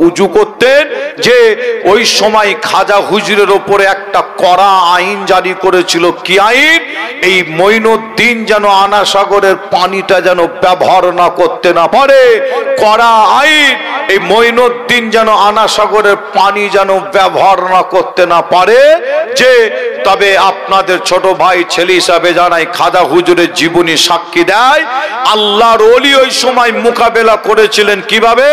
উজু করতেন যে ওই সময় খাজা হুজুরের উপরে একটা কড়া আইন জারি করেছিল। কি আইন? এই মঈনুদ্দিন যেন আনা সাগরের পানিটা যেন ব্যবহার না করতে না পারে। কড়া আইন, এই মঈনুদ্দিন যেন আনা সাগরের পানি যেন ব্যবহার না করতে না পারে। যে তবে আপনাদের ছোট ভাই ছেলে হিসাবে জানাই, খাজা হুজুরের জীবনী সাক্ষী দেয় আল্লাহর ওলি ওই সময় মোকাবেলা করেছিলেন কিভাবে।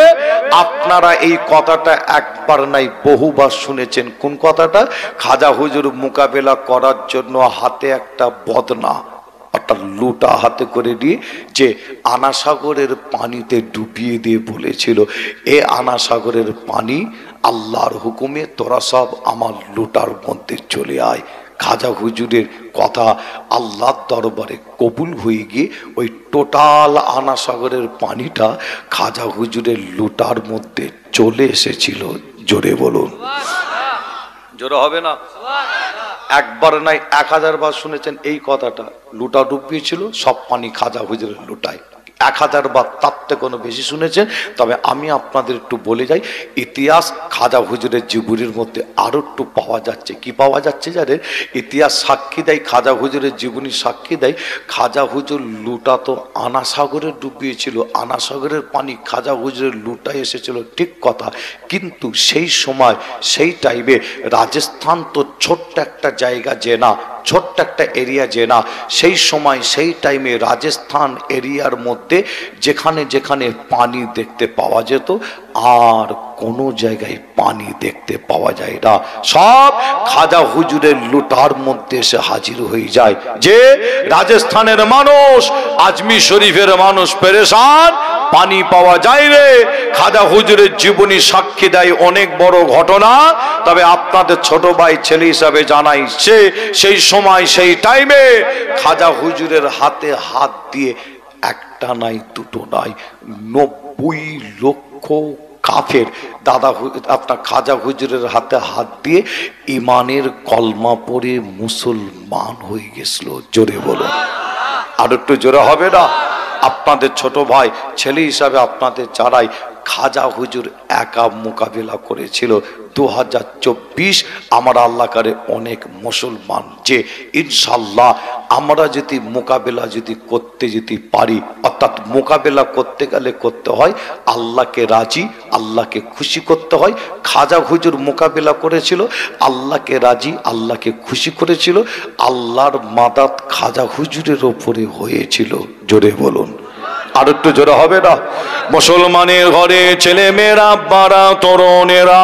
আপনারা এই কথাটা একবার নাই বহুবার শুনেছেন। কোন কথাটা? খাজা হুজুর মোকাবেলা করার জন্য হাতে একটা বদনা একটা লুটা হাতে করে নিয়ে যে আনা সাগরের পানিতে ডুবিয়ে দিয়ে বলেছিল, এ আনা সাগরের পানি আল্লাহর হুকুমে তোরা সব আমার লুটার মধ্যে চলে আয়। খাজা হুজুরের কথা আল্লাহর দরবারে কবুল হয়ে গিয়ে ওই টোটাল আনা সাগরের পানিটা খাজা হুজুরের লুটার মধ্যে চলে এসেছিল। জোরে বলুন, জোরে হবে না? একবার নাই 1000 বার শুনেছেন এই কথাটা। লুটা ডুবিয়েছিল, সব পানি খাজা হুজুরের লুটায়। 1000 বার, তার থেকে কোনো বেশি শুনেছেন। তবে আমি আপনাদের একটু বলে যাই, ইতিহাস খাজা হুজুরের জীবনীর মধ্যে আরো একটু পাওয়া যাচ্ছে। কি পাওয়া যাচ্ছে জানেন? ইতিহাস সাক্ষী দেয়, খাজা হুজুরের জীবনী সাক্ষী দেয়, খাজা হুজুর লুটা তো আনা সাগরে ডুবিয়েছিল, আনা সাগরের পানি খাজা হুজুরের লুটায় এসেছিল, ঠিক কথা। কিন্তু সেই সময় সেই টাইমে রাজস্থান তো ছোট্ট একটা জায়গা যে না, ছোট্ট একটা এরিয়া যে না, সেই সময় সেই টাইমে রাজস্থান এরিয়ার মধ্যে যেখানে যেখানে পানি দেখতে পাওয়া যেত আর কোনো জায়গায় পানি দেখতে পাওয়া যায় না, সব খাজা হুজুরের লুটার মধ্যে এসে হাজির হয়ে যায়। যে রাজস্থানের মানুষ, আজমির শরীফের মানুষ পেরেশান, পানি পাওয়া যায় রে। খাজা হুজুরের জীবনী সাক্ষী দেয় অনেক বড় ঘটনা। তবে আপনাদের ছোট ভাই ছেলে হিসাবে জানাই, সেই সময় সেই টাইমে খাজা হুজুরের হাতে হাত দিয়ে একটা নাই দুটো নাই 90 লক্ষ কাফের দাদা আপনার খাজা হুজুরের হাতে হাত দিয়ে ইমানের কলমা পড়ে মুসলমান হয়ে গেছিল। জোরে বলো, আর একটু জোরে হবে না? আপনাদের ছোট ভাই ছেলে হিসাবে আপনাদের জানাই, খাজা হুজুর একা মোকাবিলা করেছিল। 2024 আমার আল্লাহ করে অনেক মুসলমান যে ইনশাল্লাহ আমরা যদি মোকাবেলা যদি করতে যদি পারি, অর্থাৎ মোকাবেলা করতে গেলে করতে হয় আল্লাহকে রাজি, আল্লাহকে খুশি করতে হয়। খাজা হুজুর মোকাবেলা করেছিল, আল্লাহকে রাজি, আল্লাহকে খুশি করেছিল, আল্লাহর মাদাত খাজা হুজুরের ওপরে হয়েছিল। জোরে বলুন, আর একটু জোরে হবে না? মুসলমানের ঘরে ছেলে মেয়েরা, বাড়া তরুণেরা,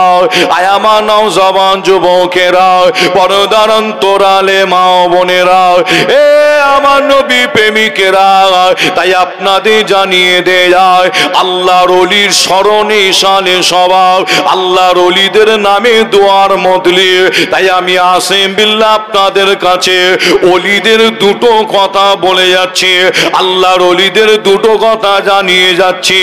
আয়ামা নওজওয়ান যুবকেরা, পর্দার অন্তরালে মা বোনেরা, এ আমার নবী প্রেমিকেরা, তাই আপনাদের জানিয়ে দেয় আল্লাহর ওলির স্মরণে শানে স্বভাব, আল্লাহর ওলিদের নামে দোয়ার মদলি। তাই আমি আসিম বিল্লাহ আপনাদের কাছে ওলিদের দুটো কথা বলে যাচ্ছি, আল্লাহর ওলিদের দুটো কথা জানিয়ে যাচ্ছি।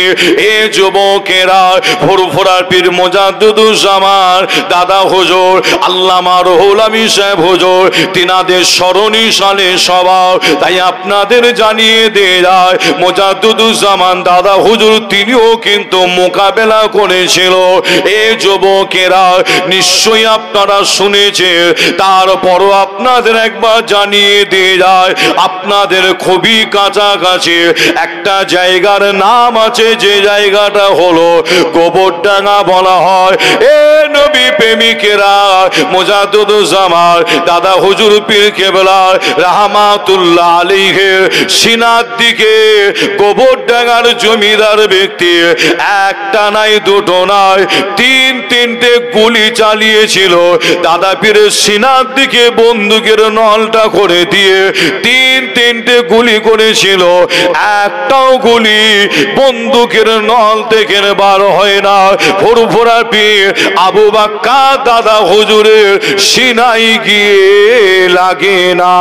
এ যুবকেরা, ফুরফুরার পীর মুজাদ্দিদুজ্জামান দাদা হুজুর আল্লামা রুহুল আমিন সাহেব হুজুর তিনাদের স্মরণী শানে স্বভাব। তাই আপনাদের জানিয়ে দেয় মুজাদ্দিদুজ্জামান দাদা হুজুর তিনিও কিন্তু মোকাবেলা করেছিল। এ যুবকেরা, নিশ্চয়ই আপনারা শুনেছেন, তারপরও আপনাদের একবার জানিয়ে দিয়ে যায় আপনাদের খুবই কাছাকাছি একটা জায়গার নাম আছে, যে জায়গাটা হলো গোবরডাঙ্গা বলা হয়। এ নবী প্রেমিকেরা, মুজাদ্দিদুজ্জামান দাদা হুজুর পীর কেবলা রাহমাতুল্লাহ আলাইহির সিনার দিকে গোবরডাঙ্গার জমিদার ব্যক্তি একটা নাই দুটো নাই তিনটে গুলি চালিয়েছিল। দাদা পীরের সিনার দিকে বন্দুকের নলটা করে দিয়ে তিনটে গুলি করেছিল, একটাও গুলি বন্দুকের নল থেকে বার হয় না। ফুরফুরা পীর আবু বাক্কার দাদা হুজুরের সিনাই গিয়ে লাগে না।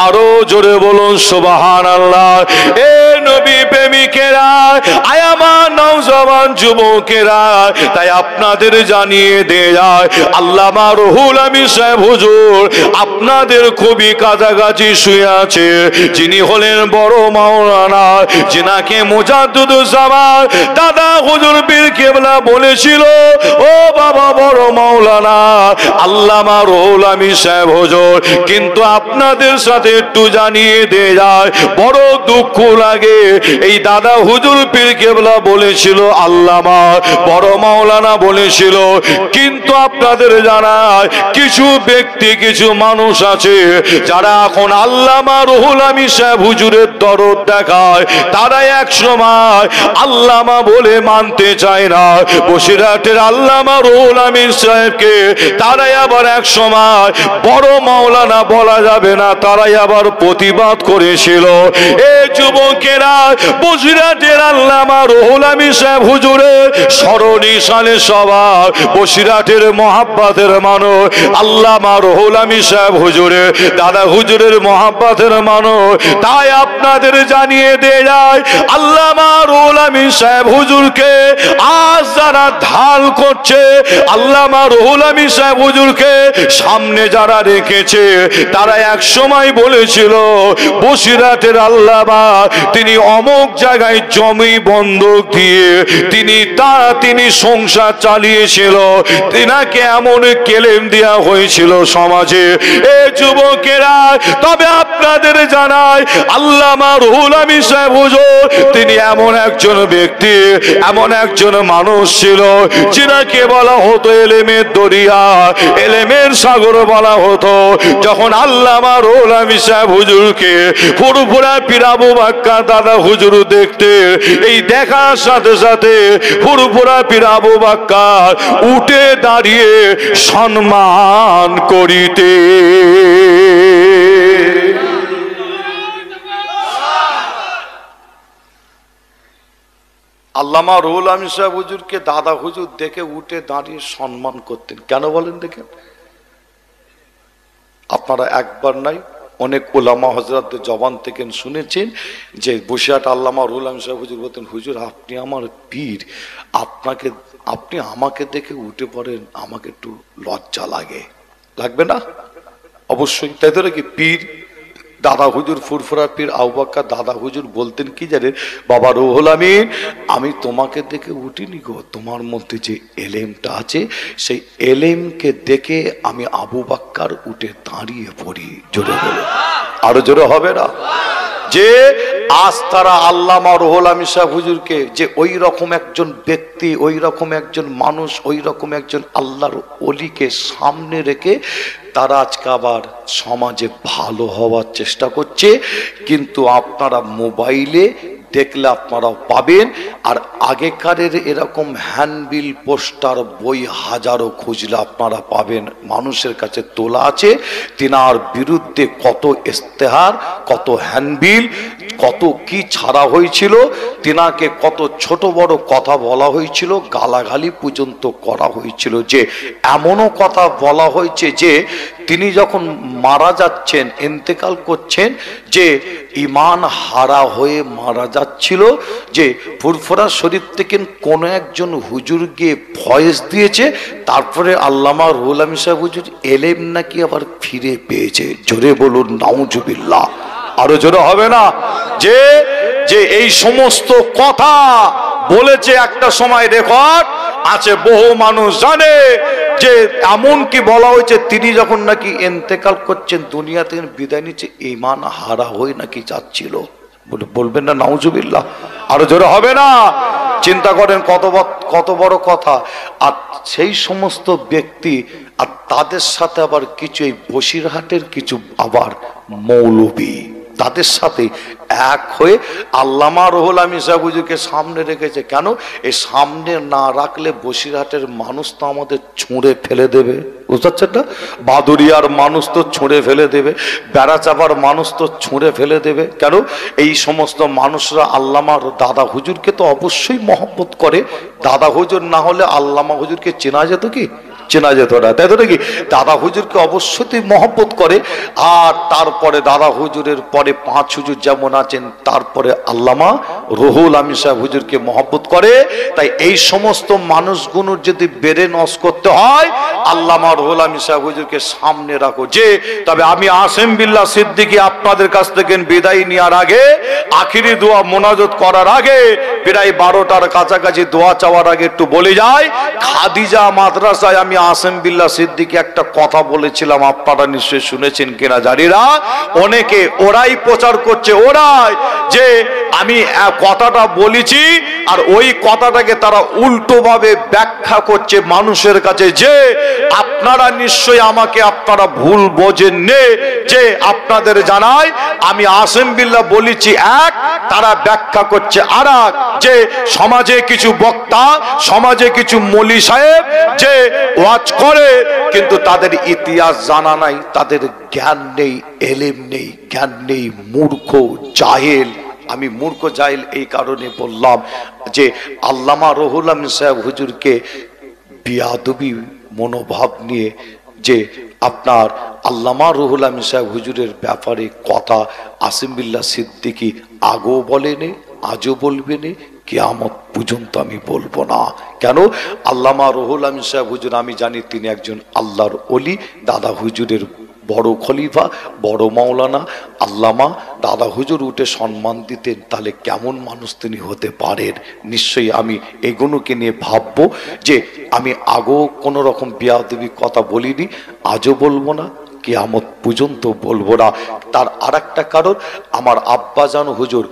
আরো জোরে বলুন সুবহানাল্লাহ। এ নবী প্রেমিকেরা, আয়ামা নওজওয়ান যুবকেরা, তাই আপনাদের জানিয়ে দেয় আল্লামা রুহুল আমিন সাহেব হুজুর আপনাদের খুবই কাছাকাছি শুয়ে আছে, যিনি হলেন বড় মাওলানা, যিনাকে মুজাদ্দিদুজ্জামান দাদা হুজুর পীর পীর কেবলা বলেছিল, ও বাবা বড় মাওলানা আল্লামা রুহুল আমিন সাহেব হুজুর, কিন্তু আপনাদের সাথে একটু জানিয়ে দিয়ে যায়, বড় দুঃখ লাগে। এই দাদা হুজুর পীর কেবলা বলেছিল, আল্লামা বড় মাওলানা বলেছিল, কিন্তু আপনাদের জানায় কিছু ব্যক্তি কিছু মানুষ আছে যারা এখন আল্লামা রুহুল আমিন সাহেব হুজুরের দরদ দেখায়, তারা এক সময় আল্লামা বলে মানতে চায় না। বসিরহাটের আল্লামা রুহুল আমিন সাহেবকে তারাই আবার এক সময় বড় মাওলানা বলা যাবে না, তারাই আবার প্রতিবাদ করেছিল। এ যুবকেরা, বসিরহাটের আল্লামা রুহুল আমিন সাহেব হুজুরের স্মরণী সালে সবার বসিরহাটের মহাব্বতের মানুষ আল্লামা রুহুল আমিন সাহেব হুজুরের দাদা হুজুরের মহাব্বতের মানুষ। তাই আপনাদের জানিয়ে দিয়ে যায়, আল্লামা রুহুল আমিন সাহেব হুজুরকে আজ যারা ঢাল করছে, আল্লামা রুহুল আমিন সাহেব হুজুরকে সামনে যারা রেখেছে, তারা এক সময় বলেছিল বসিরহাটের আল্লামা তিনি অমুক জায়গায় জমি বন্ধক দিয়ে তিনি সংসার চালিয়েছিল, তিনাকে এমন কেলেম দেওয়া হয়েছিল সমাজে। এ যুবকেরা, তবে আপনাদের জানায় আল্লামা রুহুল আমিন সাহেব হুজুর তিনি এমন একজন ব্যক্তি, এমন একজন মানুষ ছিল যিনাকে বলা হতো এলেমের দরিয়া, এলেমের সাগর বলা হতো। যখন আল্লামা রুহুল আমিন সাহেব হুজুরকে ফুরফুরা পীর আবু বাক্কা দাদা হুজুর দেখতে, এই দেখার সাথে সাথে ফুরফুরা পীর আবু বাক্কা উঠে দাঁড়িয়ে সম্মান করিতে। আল্লামা রুহুল আমিন সাহেব হুজুরকে দাদা হুজুর দেখে উঠে দাঁড়িয়ে সম্মান করতেন। কেন বলেন দেখেন? আপনারা একবার নাই অনেক ওলামা হযরতদের জবান থেকে শুনেছেন যে বসিরহাট আল্লামা রুহুল আমিন সাহেব হুজুর বলতেন, হুজুর আপনি আমার পীর, আপনি আমাকে দেখে উঠে পড়েন, আমাকে একটু লজ্জা লাগে, লাগবে না? অবশ্যই। তাই তো নাকি? পীর দাদা হুজুর ফুরফুরা পীর আবু বাক্কা দাদা হুজুর বলতেন কি জানেন, বাবা রুহুল আমিন আমি তোমাকে দেখে উঠিনি গো, তোমার মধ্যে যে এলেমটা আছে সেই এলেমকে দেখে আমি আবু বাক্কার উঠে দাঁড়িয়ে পড়ি। জোরে বলো, আরো জোরে হবে না? যে আজ তারা আল্লামা রুহুল আমিন সাহেব হুজুরকে যে ওই রকম একজন ব্যক্তি, ওই রকম একজন মানুষ, ওই রকম একজন আল্লাহর ওলিকে সামনে রেখে তারা আজকে আবার সমাজে ভালো হওয়ার চেষ্টা করছে। কিন্তু আপনারা মোবাইলে দেখলে আপনারাও পাবেন, আর আগেকারের এরকম হ্যান্ডবিল পোস্টার বই হাজারো খুঁজলে আপনারা পাবেন, মানুষের কাছে তোলা আছে তিনার বিরুদ্ধে কত ইস্তেহার, কত হ্যান্ডবিল, কত কি ছাড়া হয়েছিল, তিনাকে কত ছোট বড় কথা বলা হয়েছিল, গালাগালি পর্যন্ত করা হয়েছিল। যে এমনও কথা বলা হয়েছে যে তিনি যখন মারা যাচ্ছেন, ইন্তেকাল করছেন, যে ঈমান হারা হয়ে মারা যাচ্ছিল, যে ফুরফুরা শরীফ থেকে কোনো একজন হুজুর গিয়ে ভয়েস দিয়েছে, তারপরে আল্লামা রুহুল আমিন সাহেব হুজুর এলেম নাকি আবার ফিরে পেয়েছে। জোরে বলুন নাউজুবিল্লাহ, আরো জোরে হবে না? যে যে এই সমস্ত কথা বলেছে, একটা সময় রেকর্ড আছে, বহু মানুষ জানে যে এমন কি বলা হয়েছে তিনি যখন নাকি ইন্তেকাল করছেন, দুনিয়া থেকে বিদায় নিচ্ছে, ঈমান হারা হয়ে নাকি যাচ্ছিল। বলবেন না নাউজুবিল্লাহ, আরো জোরে হবে না? চিন্তা করেন কত বড় কথা। আর সেই সমস্ত ব্যক্তি আর তাদের সাথে আবার কিছু এই বসিরহাটের কিছু আবার মৌলবী তাদের সাথে এক হয়ে আল্লামা রুহুল আমিন সাহেব হুজুরকে সামনে রেখেছে। কেন? এই সামনে না রাখলে বসিরহাটের মানুষ তো আমাদের ছুঁড়ে ফেলে দেবে, বুঝতে পারছেন না? বাদুরিয়ার মানুষ তো ছুঁড়ে ফেলে দেবে, বেড়াচাপার মানুষ তো ছুঁড়ে ফেলে দেবে। কেন? এই সমস্ত মানুষরা আল্লামা দাদা হুজুরকে তো অবশ্যই মহব্বত করে। দাদা হুজুর না হলে আল্লামা হুজুরকে চেনা যেত কি? চেনা যেত না, তাই তো নাকি? দাদা হুজুরকে অবশ্যই মহব্বত করে। আর তারপরে দাদা হুজুরের পরে 5 হুজুর যেমন আছেন, তারপরে আল্লামা রুহুল আমিন সাহেব হুজুরকে মহব্বত করে। তাই এই সমস্ত মানুষগুলোর যদি বেড়ে নস করতে হয়, আল্লামা রুহুল আমিন সাহেব হুজুরকে সামনে রাখো। যে তবে আমি আসিম বিল্লাহ সিদ্দিকী আপনাদের কাছ থেকে বিদায় নেওয়ার আগে, আখিরি দোয়া মোনাজাত করার আগে, প্রায় 12টার কাছাকাছি দোয়া চাওয়ার আগে একটু বলে যাই, খাদিজা মাদ্রাসায় আমি আসিম বিল্লাহ সিদ্দিকী একটা কথা বলেছিলাম, আপনারা নিশ্চয়ই শুনেছেন কিনা জানি না। অনেকে ওরাই প্রচার করছে, ওরাই যে আমি কথাটা বলেছি, আর ওই কথাটাকে তারা উল্টো ভাবে ব্যাখ্যা করছে মানুষের কাছে, যে আপনারা নিশ্চয়ই আমাকে আপনারা ভুল বোঝেন নে। যে আপনাদের জানাই আমি আসিম বিল্লাহ বলেছি এক, তারা ব্যাখ্যা করছে আর এক। যে সমাজে কিছু বক্তা, সমাজে কিছু মৌলী সাহেব যে ওয়াজ করে, কিন্তু তাদের ইতিহাস জানা নাই, তাদের জ্ঞান নেই, এলেম নেই, জ্ঞান নেই, মূর্খ জাহেল। আমি মূর্খ জাহেল এই কারণে বললাম যে আল্লামা রুহুল আমিন সাহেব হুজুরকে বিয়াদবি মনোভাব নিয়ে, যে আপনার আল্লামা রুহুল আমিন সাহেব হুজুরের ব্যাপারে কথা আসিম বিল্লাহ সিদ্দিকী আগেও বলেনি, আজও বলবে না, কিয়ামত পর্যন্ত আমি বলবো না। কেন? আল্লামা রুহুল আমিন সাহেব হুজুর আমি জানি তিনি একজন আল্লাহর ওলি, দাদা হুজুরের বড় খলিফা, বড় মাওলানা আল্লামা। দাদা হুজুর উঠে সম্মান দিতেন, তাহলে কেমন মানুষ তিনি হতে পারেন? নিশ্চয়ই আমি এগুলোকে নিয়ে ভাববো, যে আমি আগেও কোনো রকম বেয়াদবি কথা বলিনি, আজও বলবো না, কিয়ামত পর্যন্ত বলবো না। তার আর একটা কারণ, আমার আব্বাজান হুজুর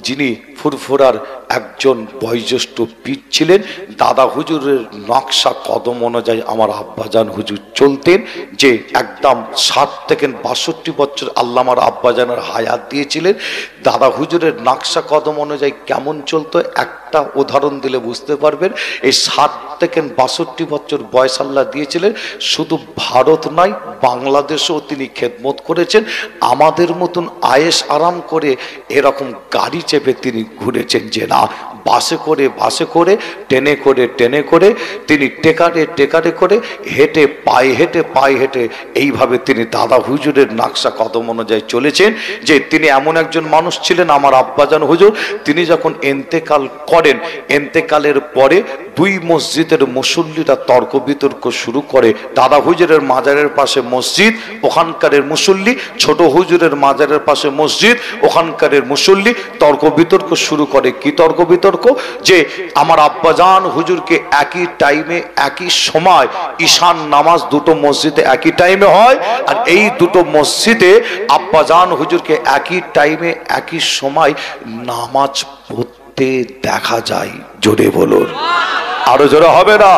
যিনি ফুরফুরার একজন বয়োজ্যেষ্ঠ পীর ছিলেন, দাদা হুজুরের নকশা কদম অনুযায়ী আমার আব্বাজান হুজুর চলতেন। যে একদম 60 থেকে 62 বছর আল্লামার আব্বাজানের হায়াত দিয়েছিলেন। দাদা হুজুরের নকশা কদম অনুযায়ী কেমন চলতো একটা উদাহরণ দিলে বুঝতে পারবেন। এই 60 থেকে 62 বছর বয়স আল্লাহ দিয়েছিলেন। শুধু ভারত নয়, বাংলাদেশেও তিনি খেদমত করেছেন। আমাদের মতন আয়েশ আরাম করে এরকম গাড়ি চেপে তিনি ঘুরেছেন যে না, বাসে করে, ট্রেনে করে তিনি টেকারে করে হেঁটে পায়ে হেঁটে এইভাবে তিনি দাদা হুজুরের নকশা কদম অনুযায়ী চলেছেন। যে তিনি এমন একজন মানুষ ছিলেন, আমার আব্বাজান হুজুর তিনি যখন ইন্তেকাল করেন, ইন্তেকালের পরে 2 মসজিদের মুসল্লিরা তর্ক বিতর্ক শুরু করে। দাদা হুজুরের মাজারের পাশে মসজিদ, ওখানকারের মুসল্লি, ছোট হুজুরের মাজারের পাশে মসজিদ, ওখানকারের মুসল্লি তর্ক বিতর্ক শুরু করে। কি তর্ক বিতর্ক? যে আমার আব্বাজান হুজুরকে একই টাইমে একই সময় ঈশান নামাজ দুটো মসজিদে একই টাইমে হয়, আর এই দুটো মসজিদে আব্বাজান হুজুরকে একই টাইমে একই সময় নামাজ পড়তে দেখা যায়। জোরে বলুন, আরো জোরে হবে না?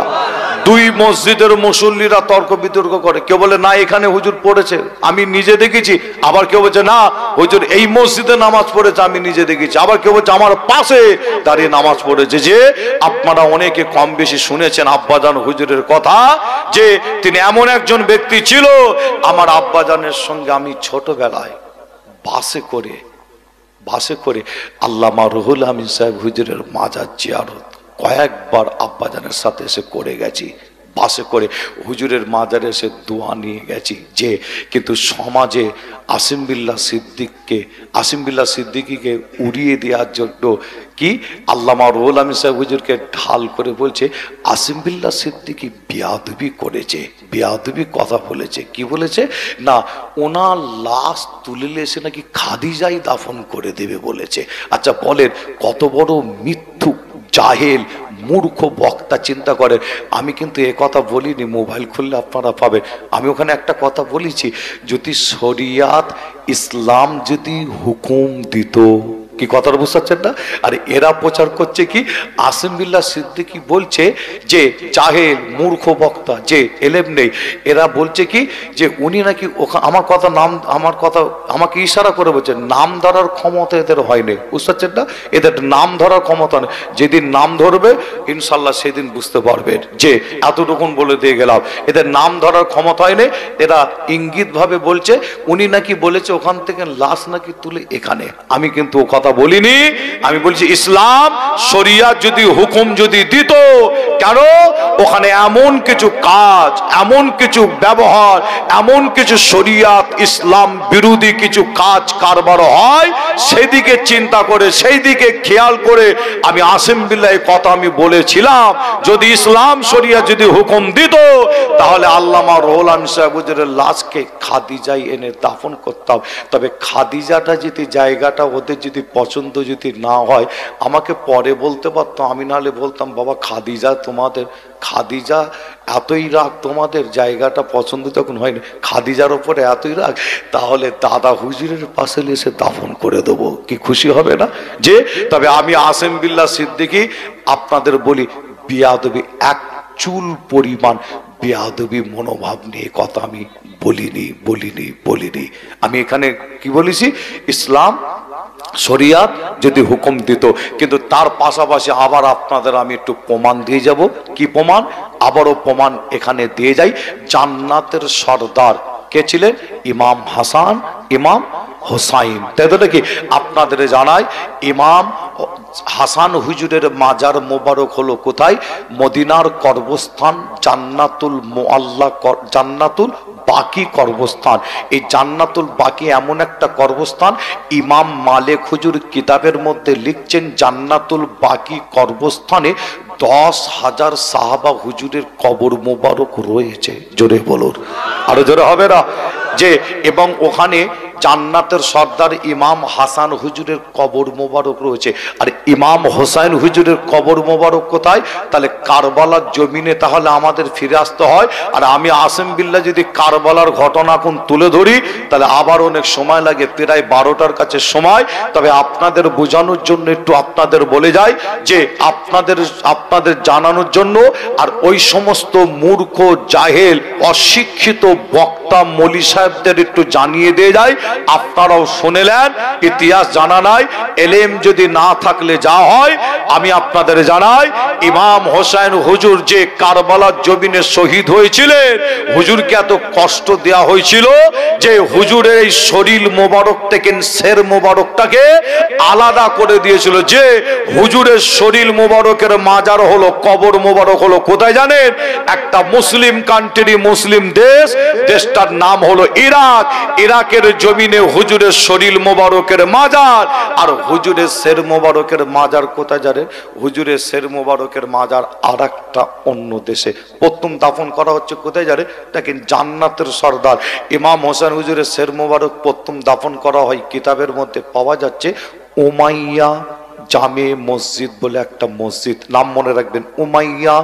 2 মসজিদের মুসল্লিরা তর্ক বিতর্ক করে। কেউ বলে না এখানে হুজুর পড়েছে, আমি নিজে দেখেছি। আবার কেউ বলছে না হুজুর এই মসজিদে নামাজ পড়েছে, আমি নিজে দেখেছি। আবার কেউ বলছে আমার পাশে দাঁড়িয়ে নামাজ পড়েছে। যে আপনারা অনেকে কম বেশি শুনেছেন আব্বাজান হুজুরের কথা, যে তিনি এমন একজন ব্যক্তি ছিল। আমার আব্বাজানের সঙ্গে আমি ছোটবেলায় বাসে করে আল্লামা রুহুল আমিন সাহেব হুজুরের মাজার জিয়ারত কয়েকবার আব্বাজানের সাথে এসে করে গেছি। বাসে করে হুজুরের মাজারে এসে দোয়া নিয়ে গেছি। যে কিন্তু সমাজে আসিম বিল্লাহ সিদ্দিকীকে উড়িয়ে দেওয়ার জন্য কি আল্লামা রুহুল আমিন সাহেব হুজুরকে ঢাল করে বলছে আসিম বিল্লাহ সিদ্দিকী বেয়াদবি করেছে, বেয়াদবি কথা বলেছে। কি বলেছে? না ওনার লাশ তুলে এসে নাকি খাদিজাই দাফন করে দেবে বলেছে। আচ্ছা বলেন, কত বড় মিথ্যুক জাহেল মূর্খ বক্তা চিন্তা করে। আমি কিন্তু এ কথা বলিনি, মোবাইল খুললে আপনারা পাবেন। আমি ওখানে একটা কথা বলেছি, যদি শরিয়াত ইসলাম যদি হুকুম দিত, কি কথাটা বুঝতে পারছেন না? আর এরা প্রচার করছে কি আসিম বিল্লাহ সিদ্দিকী বলছে যে জাহেল মূর্খ বক্তা, যে এলেম নেই। এরা বলছে কি যে উনি নাকি আমার কথা আমাকে ইশারা করে বলছে নাম ধরার ক্ষমতা এদের হয়নি। বুঝতে পারছেন না? এদের নাম ধরার ক্ষমতা নেই। যেদিন নাম ধরবে ইনশাল্লাহ সেদিন বুঝতে পারবেন। যে এতটুকুন বলে দিয়ে গেলাম, এদের নাম ধরার ক্ষমতা হয়নি। এরা ইঙ্গিত ভাবে বলছে উনি নাকি বলেছে ওখান থেকে লাশ নাকি তুলে এখানে। আমি কিন্তু ও কথা কথা বলিনি। আমি বলছি ইসলাম শরিয়াত যদি হুকুম যদি দিত, কেন ওখানে এমন কিছু কাজ, এমন কিছু ব্যবহার, এমন কিছু শরিয়াত ইসলাম বিরোধী কিছু কাজ কারবার হয়, সেদিকে চিন্তা করে, সেই দিকে খেয়াল করে আমি আসিম বিল্লাহ কথা আমি বলেছিলাম, যদি ইসলাম শরিয়া যদি হুকুম দিত তাহলে আল্লামা রুহুল আমিন সাহেব হুজুরের লাশকে খাদিজায় এনে দাফন করতাম। তবে খাদিজাটা যদি জায়গাটা ওদের যদি পছন্দ যদি না হয় আমাকে পরে বলতে পারতো, আমি নাহলে বলতাম বাবা খাদিজা তোমাদের, খাদিজা এতই রাগ তোমাদের, জায়গাটা পছন্দ তখন হয়নি, খাদিজার ওপরে এতই রাগ, তাহলে দাদা হুজুরের পাশে এসে দাফন করে দেবো, কি খুশি হবে না? যে তবে আমি আসিম বিল্লাহ সিদ্দিকী আপনাদের বলি, বিয়াদবি এক চুল পরিমাণ বেয়াদবি মনোভাব নিয়ে কথা আমি বলিনি। আমি এখানে কি বলেছি, ইসলাম শরিয়াত যদি হুকুম দিত, কিন্তু তার পাশাপাশি আবার আপনাদের আমি একটু প্রমাণ দিয়ে যাব। কি প্রমাণ? আবারও প্রমাণ এখানে দিয়ে যাই। জান্নাতের সর্দার কে ছিলেন? ইমাম হাসান, ইমাম হোসাইন। তাই তো নাকি? আপনাদের জানাই ইমাম হাসান হুজুরের মাজার মোবারক হলো কোথায়? মদিনার কর্মস্থান জান্নাতুল মুআল্লা, জান্নাতুল বাকি কর্মস্থান। এই জান্নাতুল বাকি এমন একটা কর্মস্থান, ইমাম মালিক হুজুর কিতাবের মধ্যে লিখছেন জান্নাতুল বাকি কর্মস্থানে 10,000 সাহাবা হুজুরের কবর মোবারক রয়েছে। জোরে বলুন, আরো জোরে হবে না? যে এবং ওখানে জান্নাতের সর্দার ইমাম হাসান হুজুরের কবর মোবারক রয়েছে। আর ইমাম হোসাইন হুজুরের কবর মোবারক কোথায়? তাহলে কারবালার জমিনে তাহলে আমাদের ফিরে আসতে হয়। আর আমি আসিম বিল্লাহ যদি কারবালার ঘটনা কোন তুলে ধরি তাহলে আবার অনেক সময় লাগে, প্রায় 12টার কাছে সময়। তবে আপনাদের বোঝানোর জন্য একটু আপনাদের বলে যাই, যে আপনাদের জানানোর জন্য, আর ওই সমস্ত মূর্খ জাহেল অশিক্ষিত বক্তা মৌলী সাহেবদের একটু জানিয়ে দিয়ে যায়, আপনারাও শুনেলেন, ইতিহাস জানা নাই, এলেম যদি না থাকলে যা হয়। আমি আপনাদের জানাই, ইমাম হোসেন হুজুর যে কারবালার জমিনে শহীদ হয়েছিলেন, হুজুরকে এত কষ্ট দেয়া হয়েছিল যে হুজুরের এই শরীর মোবারক থেকে শের মোবারকটাকে আলাদা করে দিয়েছিল। যে হুজুরের শরীর মোবারকের মাজার হলো, কবর মোবারক হলো কোথায় জানেন? একটা মুসলিম কান্ট্রি, মুসলিম দেশ, দেশটার নাম হলো ইরাক। ইরাকের জমিনে হুজুরের শরীর মোবারকের মাজার। আর হুজুরের শের মোবারকের মাজার কোথায় জানেন? হুজুরের শের মোবারকের মাজার আর একটা অন্য দেশে। প্রথম দাফন করা হচ্ছে কোথায় জানেন? দেখেন, জান্নাতের সর্দার ইমাম হোসেন হুজুরের শের মোবারক প্রথম দাফন করা হয়, কিতাবের মধ্যে পাওয়া যাচ্ছে উমাইয়া জামে মসজিদ বলে একটা মসজিদ, নাম মনে রাখবেন, উমাইয়া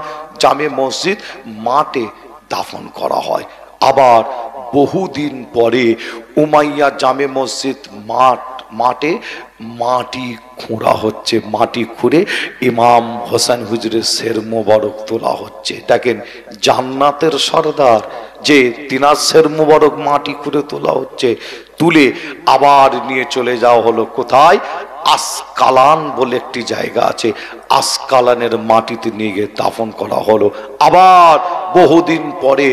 জামে মসজিদ মাঠে দাফন করা হয়। আবার বহুদিন পরে উমাইয়া জামে মসজিদ মাঠে মাটি খুঁড়া হচ্ছে, মাটি খুঁড়ে ইমাম হোসেন হুজুরের শের মোবারক তোলা হচ্ছে। দেখেন, জান্নাতের সর্দার যে তিনার শের মোবারক মাটি খুঁড়ে তোলা হচ্ছে, তুলে আবার নিয়ে চলে যাওয়া হলো কোথায়? আসকালান বলে একটি জায়গা আছে, আসকালানের মাটিতে নিয়ে গিয়ে দাফন করা হলো। আবার বহুদিন পরে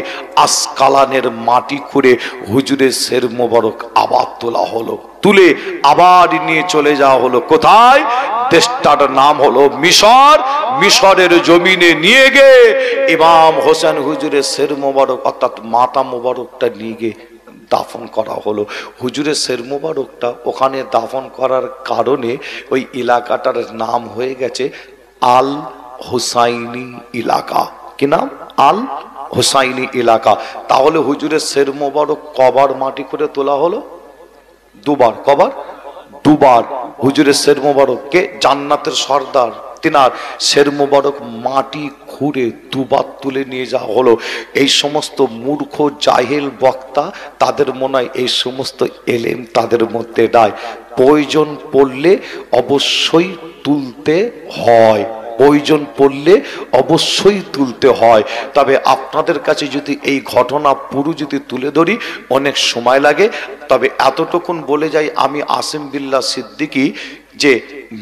আসকালানের মাটি খুঁড়ে হুজুরের শের মোবারক আবার তোলা হলো, তুলে আবার নিয়ে চলে যাওয়া হলো কোথায়? দেশটার নাম হলো মিশর। মিশরের জমিনে নিয়ে গিয়ে ইমাম হোসেন হুজুরের শের মোবারক অর্থাৎ মাথা মোবারকটা নিয়ে গিয়ে দাফন করা হলো। হুজুরের শের মোবারকটা ওখানে দাফন করার কারণে ওই এলাকাটার নাম হয়ে গেছে আল হুসাইনি এলাকা। কি নাম? আল হুসাইনি এলাকা। তাহলে হুজুরের শের মোবারক কবার মাটি করে তোলা হলো? দুবার। কবার? দুবার। হুজুরের শের মোবারককে জান্নাতের সর্দার তিনার শের মোবারক মাটি খুঁড়ে দুবার তুলে নিয়ে যাওয়া হলো। এই সমস্ত মূর্খ জাহেল বক্তা, তাদের মনে হয় এই সমস্ত এলেম তাদের মধ্যে নাই। প্রয়োজন পড়লে অবশ্যই তুলতে হয়, প্রয়োজন পড়লে অবশ্যই তুলতে হয়। তবে আপনাদের কাছে যদি এই ঘটনা পুরো যদি তুলে ধরি অনেক সময় লাগে। তবে এতটুকুন বলে যাই, আমি আসিম বিল্লাহ সিদ্দিকী যে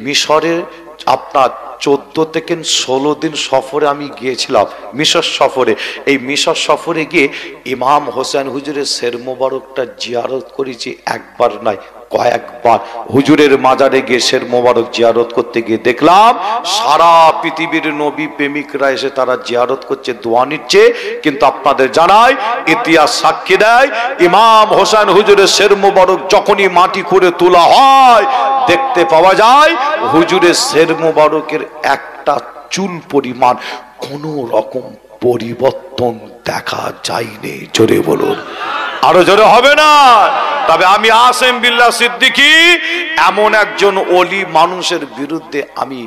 মিশরে আপনার 14 থেকে 16 দিন সফরে আমি গিয়েছিলাম, মিশর সফরে। এই মিশর সফরে গিয়ে ইমাম হোসেন হুজুরের শের মোবারকটা জিয়ারত করেছি, একবার নয় কয়েকবার হুজুরের মাজারে গিয়ে শের মোবারক জিয়ারত করতে গিয়ে দেখলাম সারা পৃথিবীর নবী প্রেমিকরা এসে তারা জিয়ারত করছে, দোয়া নিচ্ছে। কিন্তু আপনাদের জানাই, ইতিহাস সাক্ষী দেয়, ইমাম হোসেন হুজুরের শের মোবারক যখনই মাটি করে তোলা হয়, দেখতে পাওয়া যায় হুজুরের শের মোবারকের একটা চুল পরিমাণ কোন রকম পরিবর্তন দেখা যায়নি। জোরে বলুন, আরো জোরে হবে না? তবে আমি আসেম বিল্লাহ সিদ্দিকী এমন একজন ওলি মানুষের বিরুদ্ধে আমি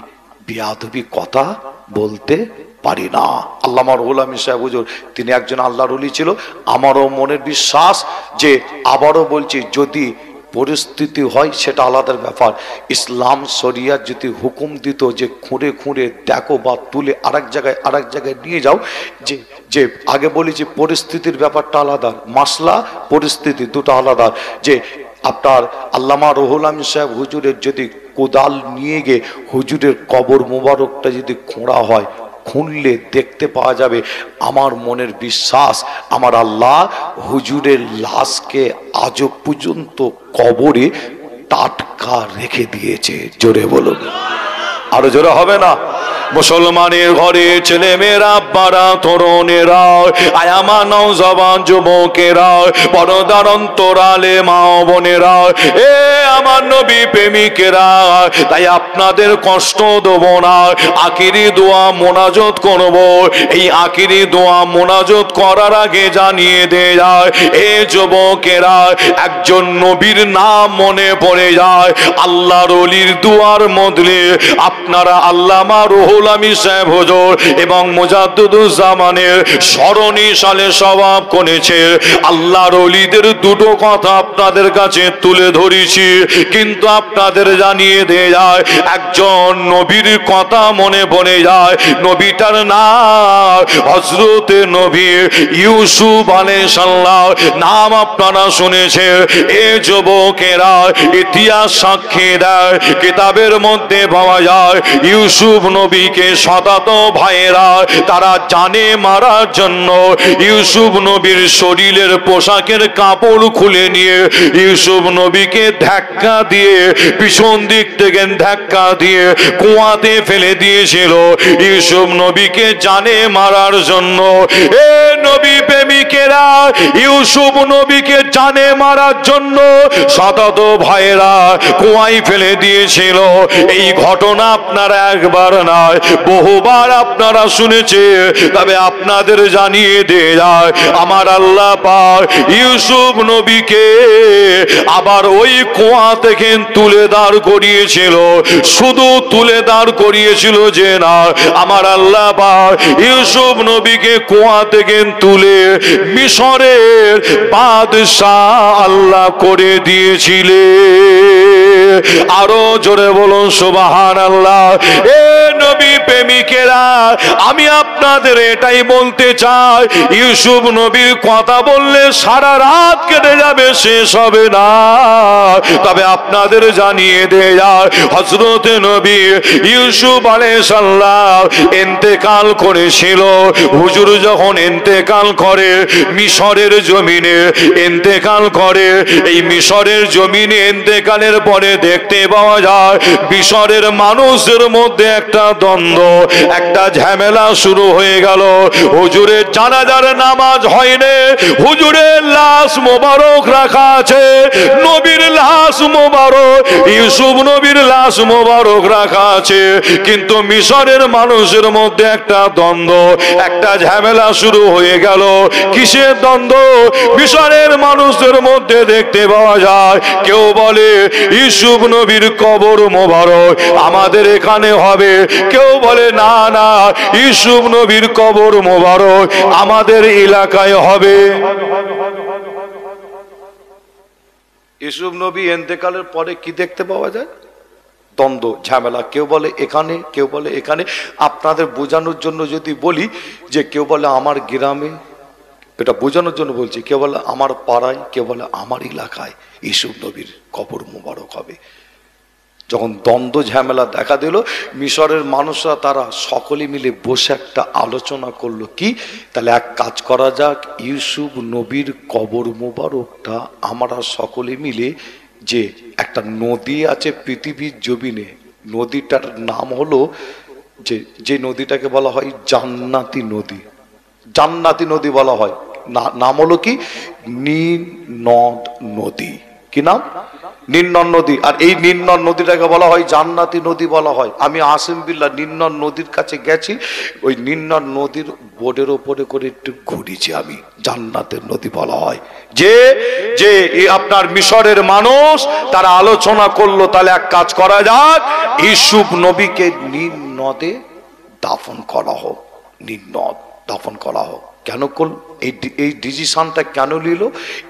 বেয়াদবি কথা বলতে পারি না। আল্লামা রুহুল আমিন সাহেব হুজুর তিনি একজন আল্লাহর ওলি ছিল। আমারও মনের বিশ্বাস যে, আবারও বলছি, যদি পরিস্থিতি হয় সেটা আলাদা ব্যাপার। ইসলাম শরিয়াত যদি হুকুম দিত যে খুঁড়ে খুঁড়ে দেখো বা তুলে আরেক জায়গায় নিয়ে যাও, যে আগে বলি যে পরিস্থিতির ব্যাপারটা আলাদা, মাসলা পরিস্থিতি দুটো আলাদা। যে আপনার আল্লামা রুহুল আমিন সাহেব হুজুরের যদি কোদাল নিয়ে গিয়ে হুজুরের কবর মোবারকটা যদি খোঁড়া হয়, খুঁড়লে দেখতে পাওয়া যাবে, আমার মনের বিশ্বাস আমার আল্লাহ হুজুরের লাশকে আজও পর্যন্ত কবরে টাটকা রেখে দিয়েছে। জোরে বলুন, আরো জোরে হবে না? মুসলমানের ঘরে ছেলে মেয়েরা, আব্বারা, তরুণেরা, আয়ামা নওজওয়ান যুবকেরা, পর্দার অন্তরালে মা বোনেরা, এ আমার নবী প্রেমিকেরা, তাই আপনাদের কষ্ট দেব না। আখিরি দোয়া মোনাজাত করব। এই আখিরি দোয়া মোনাজাত করার আগে জানিয়ে দেয় যায়, এ যুবকেরা, একজন নবীর নাম মনে পড়ে যায়, আল্লাহর ওলির দুয়ার মধ্যে আপনারা আল্লামা রুহুল আমিন সাহেব হুজুর এবং মুজাদ্দিদুজ্জামানের স্মরণী সালে সওয়াব করেছে। আল্লাহর ওলিদের দুটো কথা আপনাদের কাছে তুলে ধরেছি, কিন্তু আপনাদের জানিয়ে দেয়া যায়, একজন নবীর কথা মনে পড়ে যায়। নবীটার নাম হযরতে নবী ইউসুফ আলাইহিস সালাম, নাম আপনারা শুনেছেন। এ যুবকেরা, ইতিহাস সাক্ষী দেয়, কিতাবের মধ্যে পাওয়া যায়, ইউসুফ নবীকে শতাত ভাইয়েরা তারা জানে মারার জন্য ইউসুফ নবীর শরীরের পোশাকের কাপড় খুলে নিয়ে ইউসুফ নবীকে ধাক্কা দিয়ে, পিছন দিক থেকে ধাক্কা দিয়ে কুয়াতে ফেলে দিয়েছিল ইউসুফ নবীকে জানে মারার জন্য। এ নবী প্রেমিকেরা, ইউসুফ নবীকে জানে মারার জন্য শতাত ভাইয়েরা কুয়ায় ফেলে দিয়েছিল। এই ঘটনা আপনারা একবার নয় বহুবার আপনারা শুনেছে। তবে আপনাদের জানিয়ে দেয় যায়, আমার আল্লাহ পাক ইউসুফ নবীকে আবার ওই কুয়া থেকে তুলে দাঁড় করিয়েছিল। শুধু তুলে দাঁড় করিয়েছিল যে না, আমার আল্লাহ পাক ইউসুফ নবীকে কুয়া থেকে তুলে মিশরের বাদশাহ আল্লাহ করে দিয়েছিলেন। আরো জোরে বলুন সুবহানাল্লাহ। এ নবী প্রেমিকেরা, আমি আপনাদের এটাই বলতে চাই, ইউসুফ নবীর কথা বললে সারা রাত কেটে যাবে, শেষ হবে না। তবে আপনাদের জানিয়ে দেয়া, হযরতে নবী ইউসুফ আলাইহিস সালাম ইন্তেকাল করেছিল। হুজুর যখন ইন্তেকাল করে মিশরের জমিনে ইন্তেকাল করে, এই মিশরের জমিনে ইন্তেকালের পরে দেখতে পাওয়া যায় মিশরের মানুষদের মধ্যে একটা দ্বন্দ্ব, একটা ঝামেলা শুরু হয়ে গেল। হুজুরের জানাজার নামাজ হয়নি, হুজুরের লাশ মোবারক রাখা আছে, নবীর লাশ মোবারক, ইউসুফ নবীর লাশ মোবারক রাখা আছে, কিন্তু মিশরের মানুষের মধ্যে একটা দ্বন্দ্ব, একটা ঝামেলা শুরু হয়ে গেল। কিসের দ্বন্দ্ব? মিশরের মানুষদের মধ্যে দেখতে পাওয়া যায়, কেউ বলে ইউসুফ নবীর কবর মোবারক আমাদের এখানে হবে, কেউ বলে না না ইউসুফ নবীর কবর মোবারক আমাদের এলাকায় হবে। ইউসুফ নবী ইন্তেকালের পরে কি দেখতে পাওয়া যায়? দ্বন্দ্ব, ঝামেলা, কেউ বলে এখানে, কেউ বলে এখানে। আপনাদের বোঝানোর জন্য যদি বলি যে কেউ বলে আমার গ্রামে, এটা বোঝানোর জন্য বলছি, কেউ বলে আমার পাড়ায়, কেউ বলে আমার এলাকায় ইউসুফ নবীর কবর মোবারক হবে। যখন দ্বন্দ্ব ঝামেলা দেখা দিল, মিশরের মানুষরা তারা সকলে মিলে বসে একটা আলোচনা করলো, কি তাহলে এক কাজ করা যাক, ইউসুফ নবীর কবর মোবারকটা আমরা সকলে মিলে যে একটা নদী আছে পৃথিবীর জমিনে, নদীটার নাম হলো যে নদীটাকে বলা হয় জান্নাতি নদী। জান্নাতি নদী বলা হয়, নাম হলো কি নীল নদ নদী। কি নাম? নীলনদ নদী। আর এই নীলনদ নদীটাকে বলা হয় জান্নাতি নদী বলা হয়। আমি আসিম বিল্লাহ নীলনদ নদীর কাছে গেছি, ওই নীলনদ নদীর বোর্ডের ওপরে করে একটু ঘুরেছি আমি। জান্নাতের নদী বলা হয়। যে যে আপনার মিশরের মানুষ তারা আলোচনা করলো, তাহলে এক কাজ করা যাক, ইউসুফ নবীকে নীল নদে দাফন করা হোক, নীল নদ দাফন করা হোক। কেন করল এই ডিসিশনটা, কেন নিল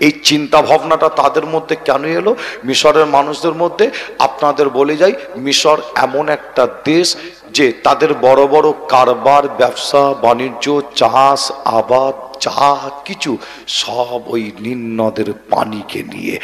এই চিন্তা ভাবনাটা তাদের মধ্যে, কেন এলো মিশরের মানুষদের মধ্যে? আপনাদের বলে যাই, মিশর এমন একটা দেশ যে তাদের বড় বড় কারবার, ব্যবসা বাণিজ্য, চাষ আবাদ যা কিছু সব ওই নীল নদের পানিকে নিয়ে।